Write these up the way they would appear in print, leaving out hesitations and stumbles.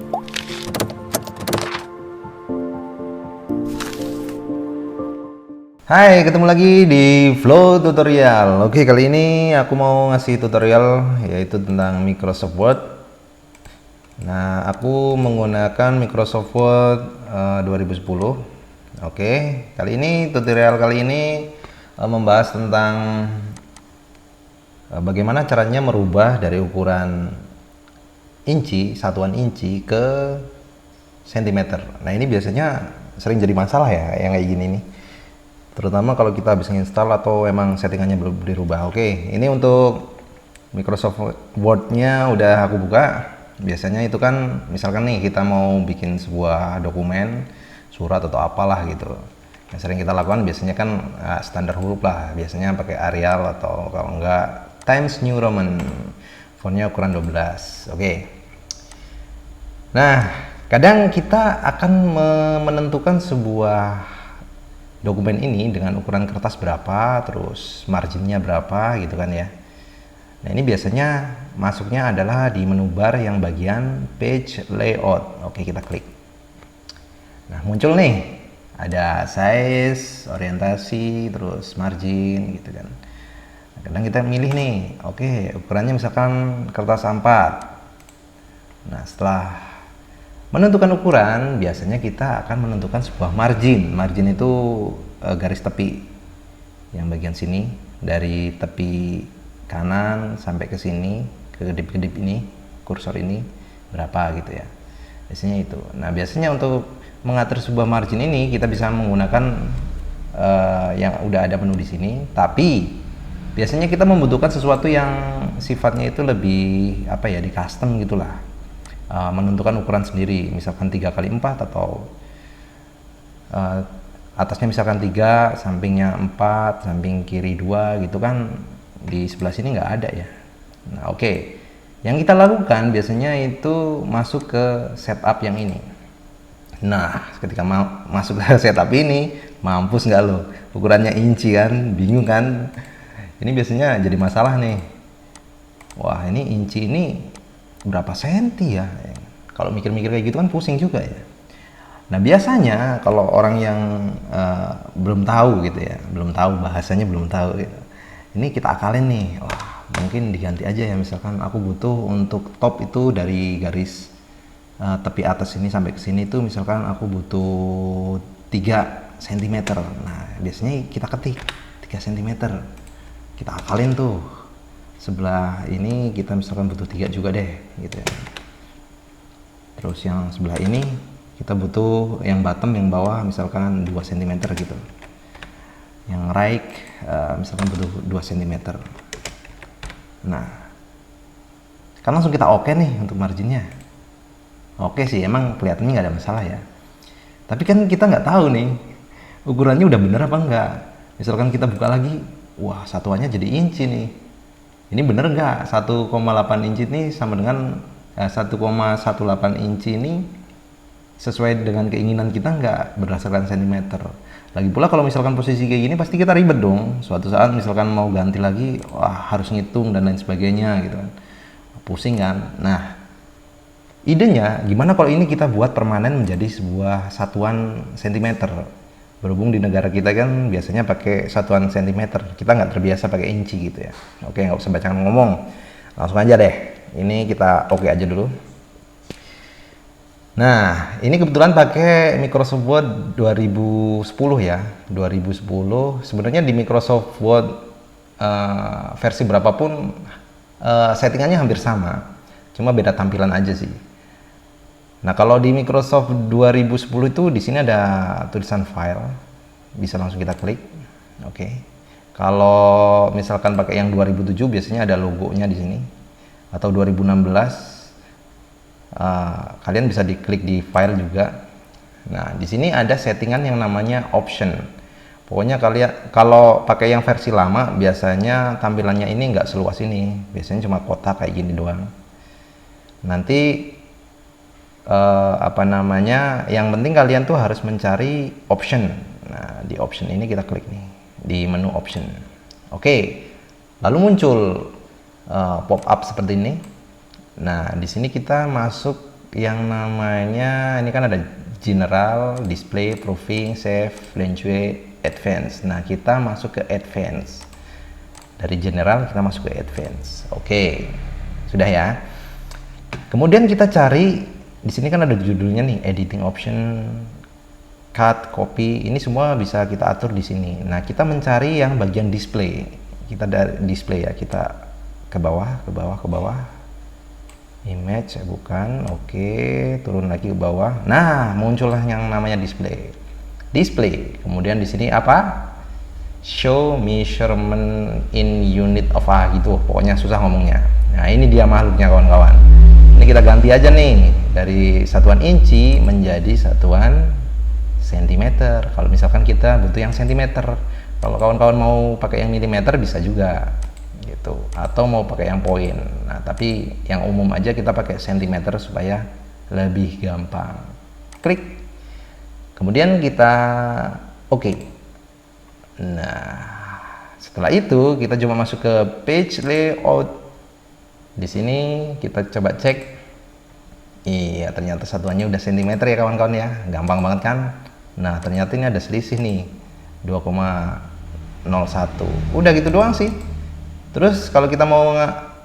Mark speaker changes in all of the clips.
Speaker 1: Hai, ketemu lagi di Flow Tutorial. Oke, kali ini aku mau ngasih tutorial yaitu tentang Microsoft Word. Nah, aku menggunakan Microsoft Word 2010. Oke, tutorial kali ini membahas tentang bagaimana caranya merubah dari ukuran inci, satuan inci ke sentimeter. Nah, ini biasanya sering jadi masalah ya yang kayak gini nih. Terutama kalau kita habis install atau emang settingannya belum dirubah. Oke, ini untuk Microsoft Word-nya udah aku buka. Biasanya itu kan misalkan nih kita mau bikin sebuah dokumen, surat atau apalah gitu. Yang sering kita lakukan biasanya kan standar huruf lah. Biasanya pakai Arial atau kalau enggak Times New Roman. Fontnya ukuran 12. Oke. Nah, kadang kita akan menentukan sebuah dokumen ini dengan ukuran kertas berapa, terus marginnya berapa gitu kan ya. Nah, ini biasanya masuknya adalah di menu bar yang bagian page layout. Oke, kita klik. Nah, muncul nih ada size, orientasi, terus margin gitu kan. Nah, kadang kita milih nih, oke, ukurannya misalkan kertas A4. Nah, setelah menentukan ukuran, biasanya kita akan menentukan sebuah margin. Margin itu garis tepi yang bagian sini, dari tepi kanan sampai ke sini, ke kedip-kedip ini, kursor ini berapa gitu ya. Biasanya itu. Nah, biasanya untuk mengatur sebuah margin ini kita bisa menggunakan yang udah ada menu di sini, tapi biasanya kita membutuhkan sesuatu yang sifatnya itu lebih apa ya, di custom gitulah. Menentukan ukuran sendiri, misalkan 3x4 atau atasnya misalkan 3, sampingnya 4, samping kiri 2 gitu kan, di sebelah sini nggak ada ya. Nah, oke. Yang kita lakukan biasanya itu masuk ke setup yang ini. Nah, ketika masuk ke setup ini, mampus nggak lo? Ukurannya inci kan, bingung kan? Ini biasanya jadi masalah nih. Wah, ini inci ini berapa senti ya? Kalau mikir-mikir kayak gitu kan pusing juga ya. Nah, biasanya kalau orang yang belum tahu gitu ya, belum tahu bahasanya, belum tahu gitu, ini kita akalin nih. Wah, mungkin diganti aja ya, misalkan aku butuh untuk top itu dari garis tepi atas ini sampai ke sini tuh misalkan aku butuh 3 cm. Nah, biasanya kita ketik 3 cm. Kita akalin tuh. Sebelah ini kita misalkan butuh 3 juga deh gitu ya. Terus yang sebelah ini kita butuh yang bottom, yang bawah misalkan 2 cm gitu. Yang right misalkan butuh 2 cm. Nah, kan langsung kita oke nih untuk marginnya. Oke sih, emang kelihatannya nggak ada masalah ya. Tapi kan kita nggak tahu nih ukurannya udah bener apa enggak. Misalkan kita buka lagi, wah satuannya jadi inci nih. Ini bener nggak 1,8 inci ini sama dengan 1,18 inci ini sesuai dengan keinginan kita nggak berdasarkan sentimeter. Lagi pula kalau misalkan posisi kayak gini pasti kita ribet dong. Suatu saat misalkan mau ganti lagi, wah harus ngitung dan lain sebagainya gitu kan. Pusing kan. Nah, idenya gimana kalau ini kita buat permanen menjadi sebuah satuan sentimeter. Berhubung di negara kita kan biasanya pakai satuan sentimeter, kita nggak terbiasa pakai inci gitu ya. Oke, nggak usah banyak ngomong, langsung aja deh. Ini kita oke aja dulu. Nah, ini kebetulan pakai Microsoft Word 2010 ya. 2010 sebenarnya di Microsoft Word versi berapapun settingannya hampir sama, cuma beda tampilan aja sih. Nah, kalau di Microsoft 2010 itu di sini ada tulisan file, bisa langsung kita klik. Oke. Kalau misalkan pakai yang 2007 biasanya ada logonya di sini. Atau 2016 kalian bisa diklik di file juga. Nah, di sini ada settingan yang namanya option. Pokoknya kalian kalau pakai yang versi lama biasanya tampilannya ini nggak seluas ini. Biasanya cuma kotak kayak gini doang. Nanti yang penting kalian tuh harus mencari option. Nah, di option ini kita klik nih di menu option. Oke, lalu muncul pop up seperti ini. Nah, di sini kita masuk yang namanya, ini kan ada general, display, proving, save, language, advance. Nah, kita masuk ke advance. Dari general kita masuk ke advance. Oke. Sudah ya. Kemudian kita cari di sini kan ada judulnya nih, editing option, cut, copy. Ini semua bisa kita atur di sini. Nah, kita mencari yang bagian display. Kita dari display ya, kita ke bawah, ke bawah, ke bawah. Image bukan, oke, turun lagi ke bawah. Nah, muncullah yang namanya display. Kemudian di sini apa? Show measurement in unit of gitu. Pokoknya susah ngomongnya. Nah, ini dia makhluknya kawan-kawan. Ini kita ganti aja nih dari satuan inci menjadi satuan sentimeter. Kalau misalkan kita butuh yang sentimeter. Kalau kawan-kawan mau pakai yang milimeter bisa juga. Gitu, atau mau pakai yang poin. Nah, tapi yang umum aja kita pakai sentimeter supaya lebih gampang. Klik, kemudian kita oke. Nah, setelah itu kita cuma masuk ke page layout. Di sini kita coba cek. Iya, ternyata satuannya udah sentimeter ya kawan-kawan ya, gampang banget kan. Nah, ternyata ini ada selisih nih 2,01. Udah gitu doang sih. Terus kalau kita mau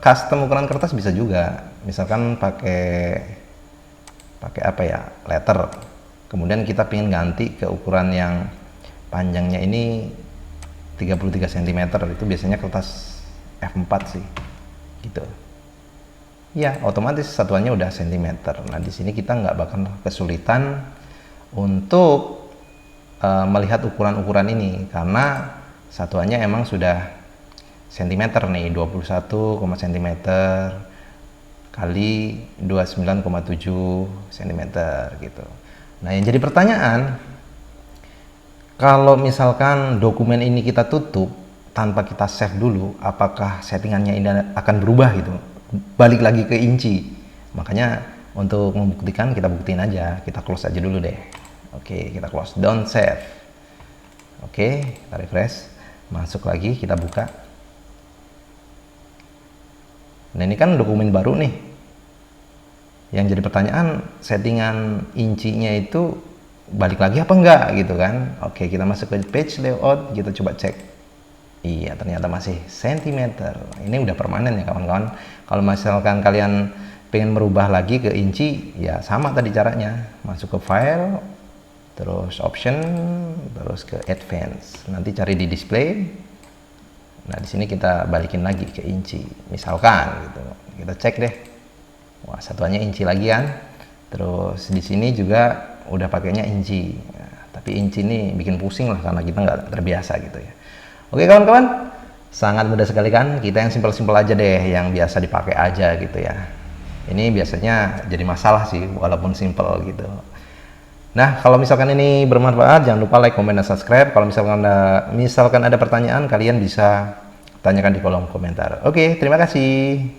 Speaker 1: custom ukuran kertas bisa juga, misalkan pakai apa ya, letter. Kemudian kita pengen ganti ke ukuran yang panjangnya ini 33 cm, itu biasanya kertas F4 sih, gitu. Ya, otomatis satuannya udah sentimeter. Nah, di sini kita nggak bakal kesulitan untuk melihat ukuran-ukuran ini karena satuannya emang sudah sentimeter nih, 21, cm kali 29,7 cm gitu. Nah, yang jadi pertanyaan, kalau misalkan dokumen ini kita tutup tanpa kita save dulu, apakah settingannya ini akan berubah gitu, balik lagi ke inci? Makanya untuk membuktikan, kita buktiin aja, kita close aja dulu deh. Oke, kita close, don't save. Oke, kita refresh, masuk lagi, kita buka. Nah, ini kan dokumen baru nih. Yang jadi pertanyaan, settingan incinya itu balik lagi apa enggak gitu kan. Oke, kita masuk ke page layout, kita coba cek. Iya, ternyata masih sentimeter. Ini udah permanen ya kawan-kawan. Kalau misalkan kalian pengen merubah lagi ke inci, ya sama tadi caranya. Masuk ke file, terus option, terus ke advance. Nanti cari di display. Nah, di sini kita balikin lagi ke inci, misalkan gitu. Kita cek deh. Wah, satuannya inci lagi kan. Terus di sini juga udah pakainya inci. Nah, tapi inci ini bikin pusing lah karena kita nggak terbiasa gitu ya. Oke kawan-kawan, sangat mudah sekali kan. Kita yang simpel-simpel aja deh, yang biasa dipakai aja gitu ya. Ini biasanya jadi masalah sih, walaupun simpel gitu. Nah, kalau misalkan ini bermanfaat, jangan lupa like, komen, dan subscribe. Kalau misalkan ada pertanyaan, kalian bisa tanyakan di kolom komentar. Oke, terima kasih.